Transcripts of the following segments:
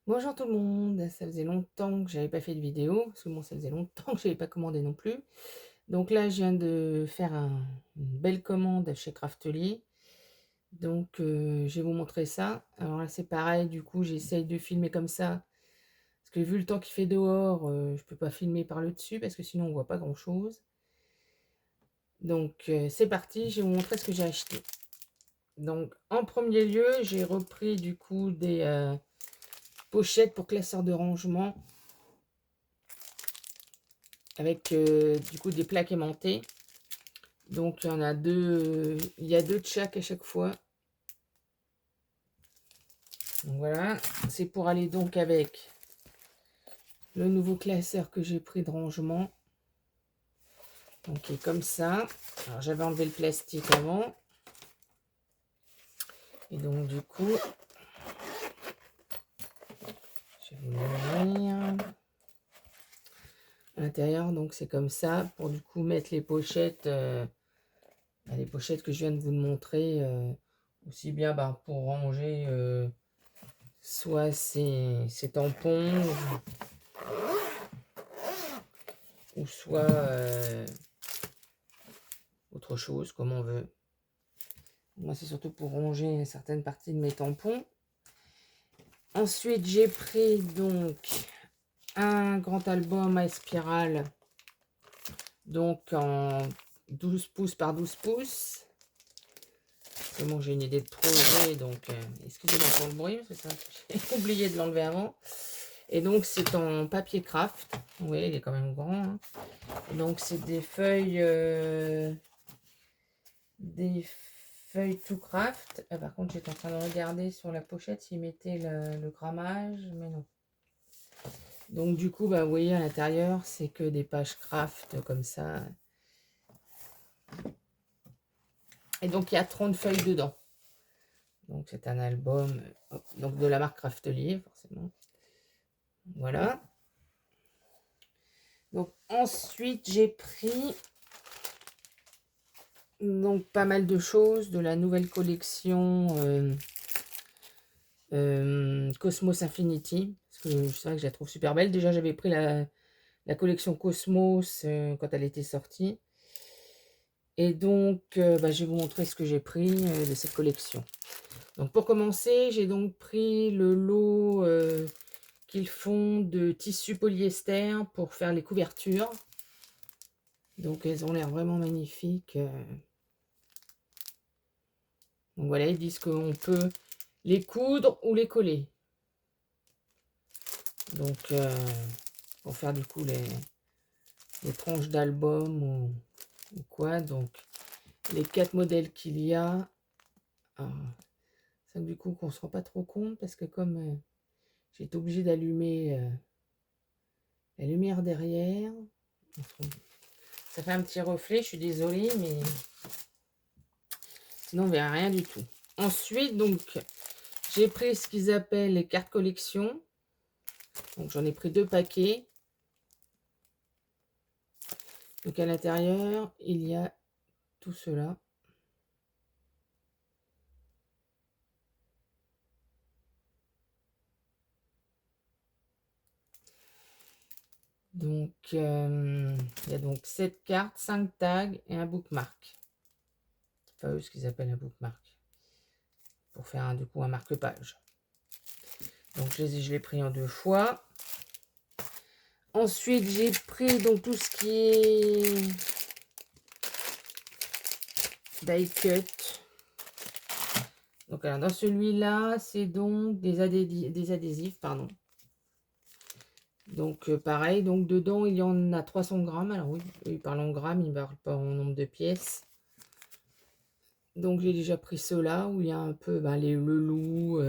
Bonjour tout le monde, ça faisait longtemps que j'avais pas fait de vidéo, parce que bon, ça faisait longtemps que j'avais pas commandé non plus. Donc là, je viens de faire une belle commande chez Craftelier. Donc je vais vous montrer ça. Alors là, c'est pareil, du coup, j'essaye de filmer comme ça. Parce que vu le temps qu'il fait dehors, je peux pas filmer par le dessus, parce que sinon on voit pas grand-chose. Donc c'est parti, je vais vous montrer ce que j'ai acheté. Donc en premier lieu, j'ai repris du coup des pochettes pour classeurs de rangement. Avec du coup des plaques aimantées. Donc il y en a deux, il y a deux de chaque à chaque fois. Donc voilà, c'est pour aller donc avec le nouveau classeur que j'ai pris de rangement. Donc qui est comme ça. Alors j'avais enlevé le plastique avant. Et donc du coup, je vais vous l'ouvrir. À l'intérieur, donc c'est comme ça pour du coup mettre les pochettes que je viens de vous montrer, aussi bien pour ranger soit ces tampons ou soit autre chose, comme on veut. Moi, c'est surtout pour ranger certaines parties de mes tampons. Ensuite, j'ai pris donc un grand album à spirale, donc en 12 pouces par 12 pouces. C'est bon, j'ai une idée de projet, donc excusez-moi pour le bruit, parce que ça, j'ai oublié de l'enlever avant. Et donc, c'est en papier craft. Vous voyez, il est quand même grand. Hein. Donc, c'est des feuilles to craft. Ah, par contre, j'étais en train de regarder sur la pochette s'ils mettaient le grammage, mais non. Donc, du coup, bah, vous voyez, à l'intérieur, c'est que des pages craft comme ça. Et donc, il y a 30 feuilles dedans. Donc, c'est un album donc de la marque Craftelier, forcément. Voilà. Donc, ensuite, j'ai pris donc pas mal de choses de la nouvelle collection Cosmos Infinity. Parce que c'est vrai que je la trouve super belle. Déjà, j'avais pris la collection Cosmos quand elle était sortie. Et donc, bah, je vais vous montrer ce que j'ai pris de cette collection. Donc, pour commencer, j'ai donc pris le lot qu'ils font de tissu polyester pour faire les couvertures. Donc, elles ont l'air vraiment magnifiques. Donc, voilà, ils disent qu'on peut les coudre ou les coller. Donc, pour faire du coup les tranches d'album ou quoi. Donc, les 4 modèles qu'il y a. Ça, du coup, qu'on ne se rend pas trop compte parce que comme j'ai été obligée d'allumer la lumière derrière, ça fait un petit reflet. Je suis désolée, mais sinon, on ne verra rien du tout. Ensuite, donc, j'ai pris ce qu'ils appellent les cartes collection. Donc, j'en ai pris 2 paquets. Donc, à l'intérieur, il y a tout cela. Donc, il y a donc 7 cartes, 5 tags et un bookmark. C'est pas eux ce qu'ils appellent un bookmark. Pour faire du coup un marque-page. Donc, je l'ai pris en 2 fois. Ensuite, j'ai pris donc tout ce qui est die cut. Donc, alors, dans celui-là, c'est donc des adhésifs, pardon. Donc, pareil, donc dedans, il y en a 300 grammes. Alors oui, il parle en grammes, il ne parle pas en nombre de pièces. Donc, j'ai déjà pris ceux-là, où il y a un peu le loup,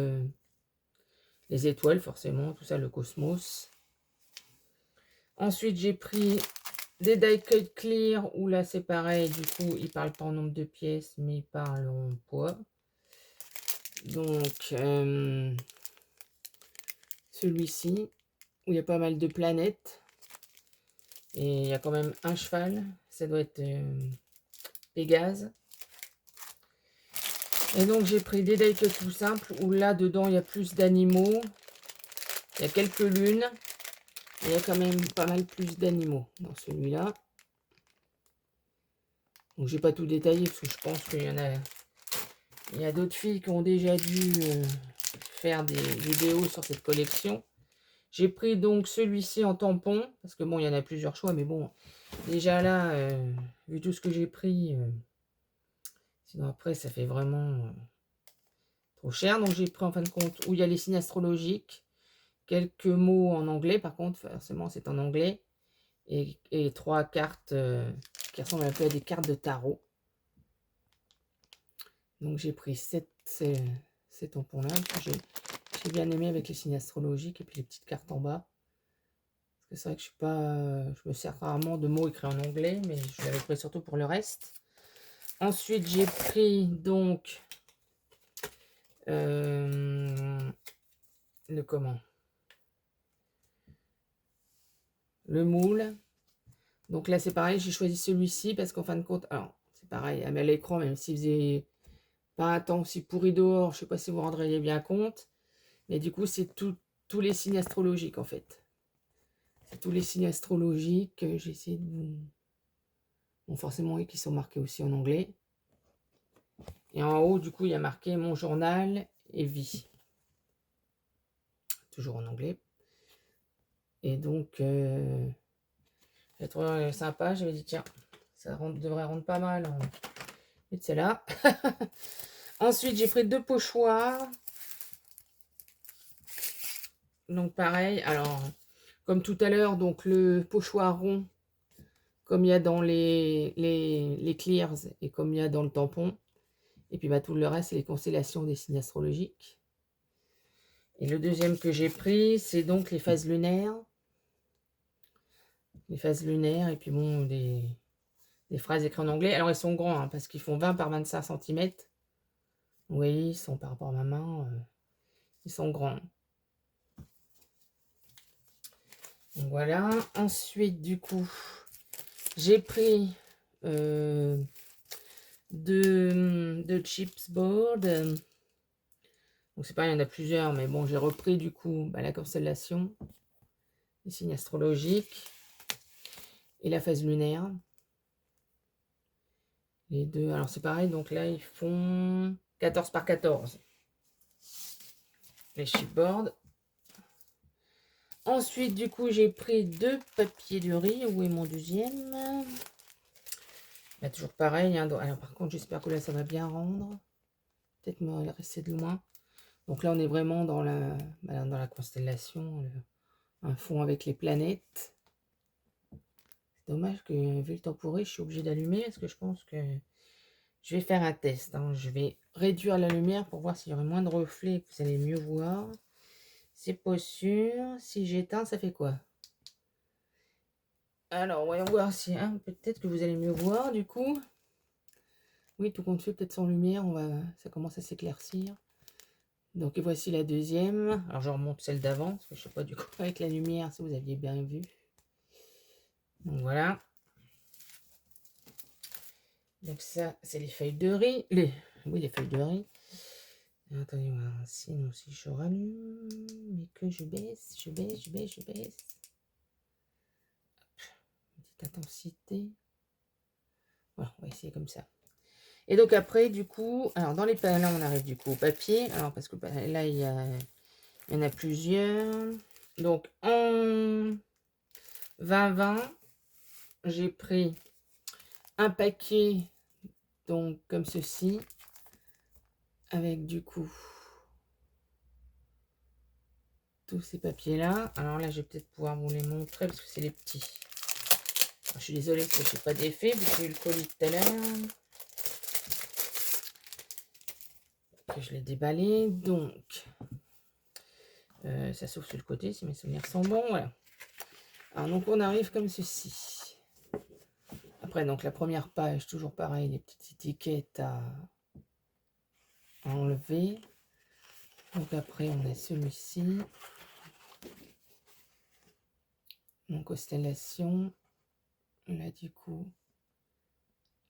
les étoiles, forcément, tout ça, le cosmos. Ensuite, j'ai pris des die cut clear, où là, c'est pareil, du coup, il ne parle pas en nombre de pièces, mais il parle en poids. Donc, celui-ci, où il y a pas mal de planètes. Et il y a quand même un cheval. Ça doit être Pégase. Et donc, j'ai pris des die-cut tout simples, où là, dedans, il y a plus d'animaux. Il y a quelques lunes. Il y a quand même pas mal plus d'animaux dans celui-là. Donc j'ai pas tout détaillé parce que je pense qu'il y en a. Il y a d'autres filles qui ont déjà dû faire des vidéos sur cette collection. J'ai pris donc celui-ci en tampon. Parce que bon, il y en a plusieurs choix. Mais bon, déjà là, vu tout ce que j'ai pris. Sinon après, ça fait vraiment trop cher. Donc j'ai pris en fin de compte où il y a les signes astrologiques. Quelques mots en anglais. Par contre, forcément, c'est en anglais. Et 3 cartes qui ressemblent un peu à des cartes de tarot. Donc j'ai pris ces tampons-là. J'ai bien aimé avec les signes astrologiques et puis les petites cartes en bas. Parce que c'est vrai que je suis pas. Je me sers rarement de mots écrits en anglais, mais je l'avais pris surtout pour le reste. Ensuite, j'ai pris donc le comment? Le moule. Donc là, c'est pareil, j'ai choisi celui-ci parce qu'en fin de compte, alors c'est pareil, à l'écran, même s'il faisait pas un temps aussi pourri dehors, je sais pas si vous vous rendriez bien compte, mais du coup, c'est tous les signes astrologiques en fait. C'est tous les signes astrologiques. J'ai essayé de vous. Bon, forcément, oui, qui sont marqués aussi en anglais. Et en haut, du coup, il y a marqué mon journal et vie. Toujours en anglais. Et donc, j'ai trouvé sympa. J'avais dit, tiens, ça devrait rendre pas mal. Et c'est là. Ensuite, j'ai pris 2 pochoirs. Donc, pareil. Alors, comme tout à l'heure, donc le pochoir rond, comme il y a dans les clears et comme il y a dans le tampon. Et puis, bah, tout le reste, c'est les constellations des signes astrologiques. Et le deuxième que j'ai pris, c'est donc les phases lunaires. Les phases lunaires, et puis bon, des phrases écrites en anglais. Alors, ils sont grands, hein, parce qu'ils font 20 par 25 cm. Vous voyez, ils sont par rapport à ma main, ils sont grands. Donc, voilà. Ensuite, du coup, j'ai pris de chipsboard. Donc, c'est pas, il y en a plusieurs, mais bon, j'ai repris du coup la constellation, les signes astrologiques et la phase lunaire. Les deux, alors c'est pareil, donc là ils font 14 par 14. Les chipboards. Ensuite, du coup, j'ai pris 2 papiers de riz. Où est mon deuxième? Là, toujours pareil. Hein, alors, par contre, j'espère que là, ça va bien rendre. Peut-être me rester de loin. Donc là, on est vraiment dans la constellation. Un fond avec les planètes. C'est dommage que, vu le temps pourri, je suis obligée d'allumer. Parce que je pense que je vais faire un test. Hein. Je vais réduire la lumière pour voir s'il y aurait moins de reflets et que vous allez mieux voir. C'est pas sûr. Si j'éteins, ça fait quoi? Alors, voyons voir si... Hein, peut-être que vous allez mieux voir, du coup. Oui, tout compte fait, peut-être sans lumière, ça commence à s'éclaircir. Donc, et voici la deuxième. Alors, je remonte celle d'avant, parce que je ne sais pas du coup avec la lumière si vous aviez bien vu. Donc, voilà. Donc, ça, c'est les feuilles de riz. Oui, les feuilles de riz. Attendez, sinon, si je rallume, mais que je baisse. Petite intensité. Voilà, on va essayer comme ça. Et donc après, du coup, alors dans les là on arrive du coup au papier. Alors parce que là, il y en a plusieurs. Donc en 20-20, j'ai pris un paquet, donc comme ceci, avec du coup tous ces papiers-là. Alors là, je vais peut-être pouvoir vous les montrer parce que c'est les petits. Alors, je suis désolée que je n'ai pas d'effet, vu que j'ai eu le colis tout à l'heure. Que je l'ai déballé. Donc, ça s'ouvre sur le côté si mes souvenirs sont bons. Voilà. Alors, donc, on arrive comme ceci. Après, donc, la première page, toujours pareil, les petites étiquettes à enlever. Donc, après, on a celui-ci. Donc, constellation. Là, du coup,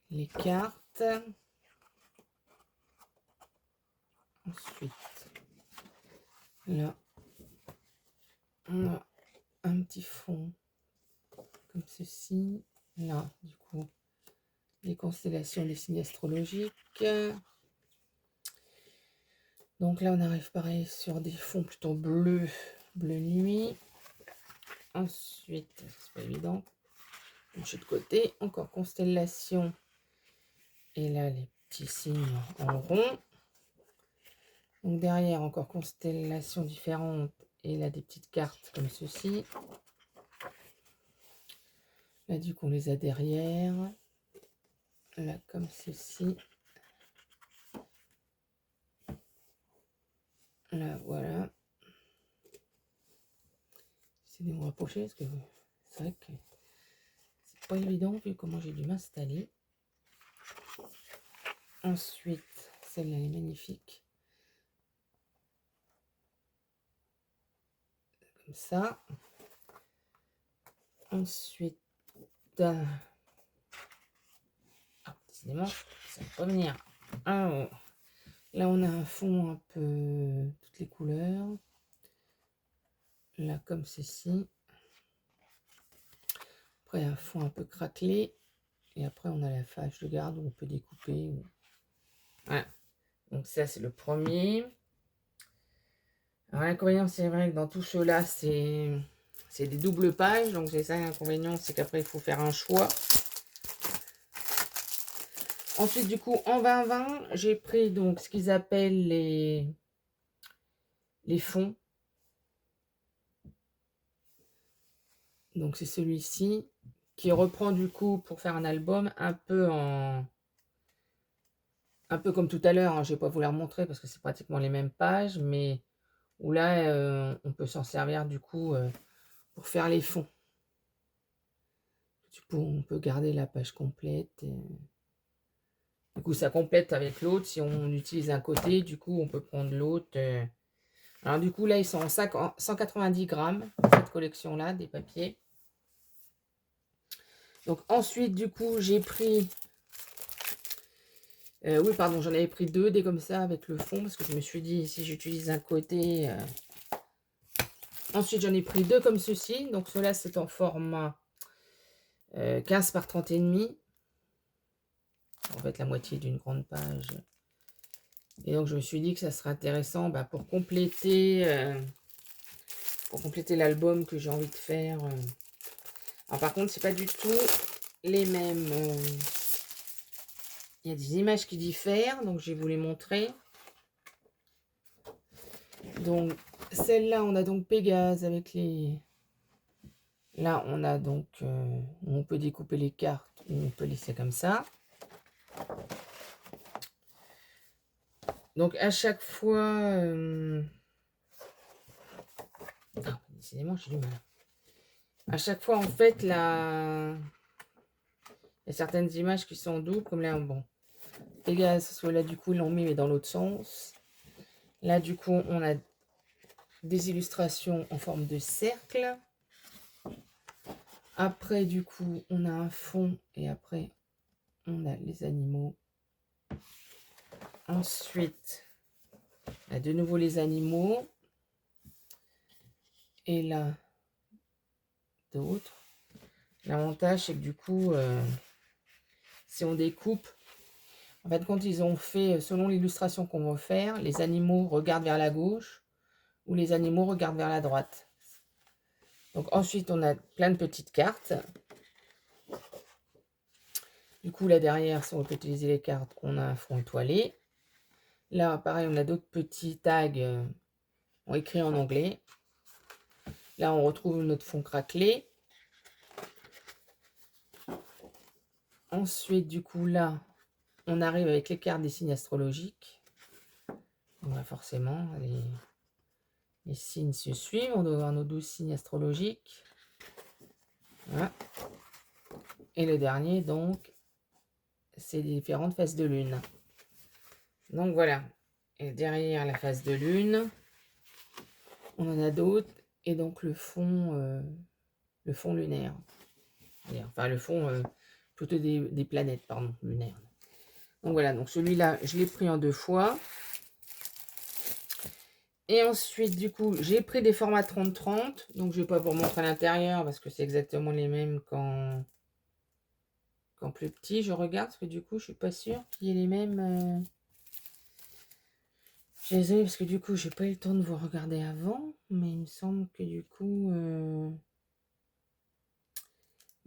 les cartes. Ensuite, là, On a un petit fond comme ceci. Là, du coup, les constellations des signes astrologiques. Donc là, on arrive pareil sur des fonds plutôt bleus, bleu nuit. Ensuite, c'est pas évident. De côté, encore constellation. Et là, les petits signes en rond. Donc derrière, encore constellations différentes. Et là, des petites cartes comme ceci. Là, du coup, on les a derrière. Là, comme ceci. Là, voilà. J'essaie de me rapprocher parce que c'est vrai que c'est pas évident vu comment j'ai dû m'installer. Ensuite, celle-là, elle est magnifique. Comme ça. Ensuite, décidément, ça va pas venir. Alors, là, on a un fond un peu toutes les couleurs. Là, comme ceci. Après, un fond un peu craquelé. Et après, on a la fâche de garde où on peut découper. Voilà. Donc ça, c'est le premier. Alors, l'inconvénient, c'est vrai que dans tout cela, c'est des doubles pages. Donc, c'est ça l'inconvénient, c'est qu'après, il faut faire un choix. Ensuite, du coup, en 2020, j'ai pris donc ce qu'ils appellent les fonds. Donc, c'est celui-ci qui reprend du coup pour faire un album un peu comme tout à l'heure. Hein, je ne vais pas vous la remontrer parce que c'est pratiquement les mêmes pages, mais où là, on peut s'en servir du coup pour faire les fonds. On peut garder la page complète. Du coup, ça complète avec l'autre. Si on utilise un côté, du coup, on peut prendre l'autre. Alors, du coup, là, ils sont en 190 grammes, cette collection-là, des papiers. Donc, ensuite, du coup, j'ai pris... oui, pardon, j'en avais pris deux, des comme ça, avec le fond, parce que je me suis dit, si j'utilise un côté... Ensuite, j'en ai pris deux comme ceci. Donc, ceux-là, c'est en format 15 par 30 et demi. En fait, la moitié d'une grande page. Et donc, je me suis dit que ça serait intéressant pour compléter l'album que j'ai envie de faire. Alors, par contre, c'est pas du tout les mêmes. Il y a des images qui diffèrent, donc je vais vous les montrer. Donc, celle-là, on a donc Pégase avec les... Là, on a donc... on peut découper les cartes, ou on peut laisser comme ça. Donc, à chaque fois... Ah, décidément, j'ai du mal. À chaque fois, en fait, là... Il y a certaines images qui sont doubles, comme là, bon. Pégase, soit là, du coup, ils l'ont mis, mais dans l'autre sens. Là, du coup, on a des illustrations en forme de cercle. Après, du coup, on a un fond et après, on a les animaux. Ensuite, là, de nouveau les animaux. Et là, d'autres. L'avantage, c'est que du coup, si on découpe, en fait, quand ils ont fait, selon l'illustration qu'on va faire, les animaux regardent vers la gauche ou les animaux regardent vers la droite. Donc ensuite, on a plein de petites cartes. Du coup, là derrière, si on peut utiliser les cartes, on a un fond étoilé. Là, pareil, on a d'autres petits tags écrits en anglais. Là, on retrouve notre fond craquelé. Ensuite, du coup, là, on arrive avec les cartes des signes astrologiques. Donc, forcément, les signes se suivent. On doit avoir nos 12 signes astrologiques. Voilà. Et le dernier, donc, c'est les différentes phases de lune. Donc, voilà. Et derrière la phase de lune, on en a d'autres. Et donc, le fond lunaire. Enfin, le fond plutôt des planètes, pardon, lunaires. Donc, voilà. Donc, celui-là, je l'ai pris en 2 fois. Et ensuite, du coup, j'ai pris des formats 30-30. Donc, je ne vais pas vous montrer à l'intérieur parce que c'est exactement les mêmes qu'en plus petit. Je regarde parce que du coup, je suis pas sûre qu'il y ait les mêmes. Je suis désolée parce que du coup, j'ai pas eu le temps de vous regarder avant. Mais il me semble que du coup...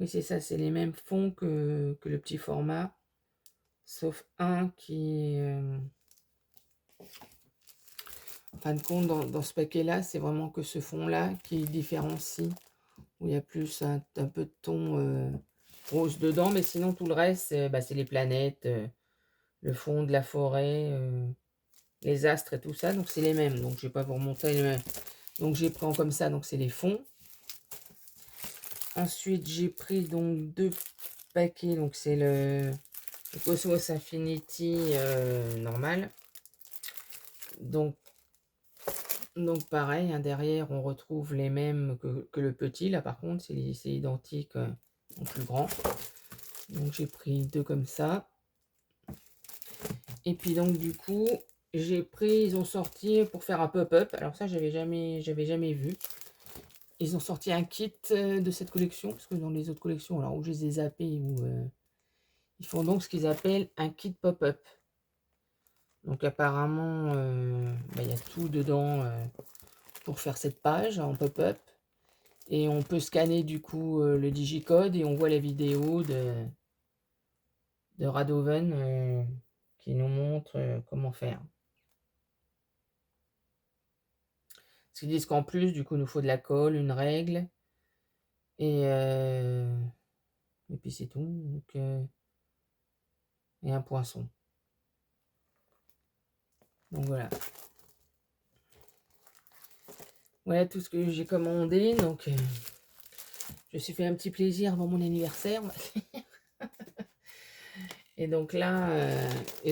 Oui, c'est ça, c'est les mêmes fonds que le petit format. Sauf un qui est... En fin de compte, dans ce paquet-là, c'est vraiment que ce fond-là qui différencie. Où il y a plus un peu de ton rose dedans. Mais sinon, tout le reste, c'est les planètes, le fond de la forêt, les astres et tout ça. Donc, c'est les mêmes. Donc, je ne vais pas vous remontrer les mêmes. Donc, j'ai pris comme ça. Donc, c'est les fonds. Ensuite, j'ai pris donc 2 paquets. Donc, c'est le Cosmos Infinity normal. Donc pareil, hein, derrière, on retrouve les mêmes que le petit. Là, par contre, c'est identique en plus grand. Donc, j'ai pris 2 comme ça. Et puis, donc, du coup, j'ai pris... Ils ont sorti pour faire un pop-up. Alors ça, j'avais jamais vu. Ils ont sorti un kit de cette collection. Parce que dans les autres collections, alors où je les ai zappés, où ils font donc ce qu'ils appellent un kit pop-up. Donc, apparemment, il y a tout dedans pour faire cette page en pop-up. Et on peut scanner du coup le digicode et on voit la vidéo de Radoven qui nous montre comment faire. Parce qu'ils disent qu'en plus, du coup, il nous faut de la colle, une règle. Et puis c'est tout. Donc, et un poinçon. Donc voilà. Voilà tout ce que j'ai commandé. Donc je me suis fait un petit plaisir avant mon anniversaire. Et donc là,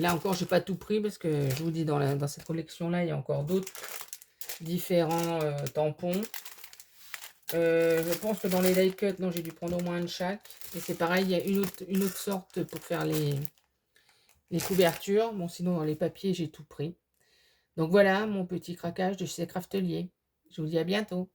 encore, j'ai pas tout pris parce que je vous dis, dans cette collection-là, il y a encore d'autres différents tampons. Je pense que dans les die cut, non, j'ai dû prendre au moins un de chaque. Et c'est pareil, il y a une autre sorte pour faire les couvertures. Bon, sinon, dans les papiers, j'ai tout pris. Donc voilà mon petit craquage de chez Craftelier. Je vous dis à bientôt.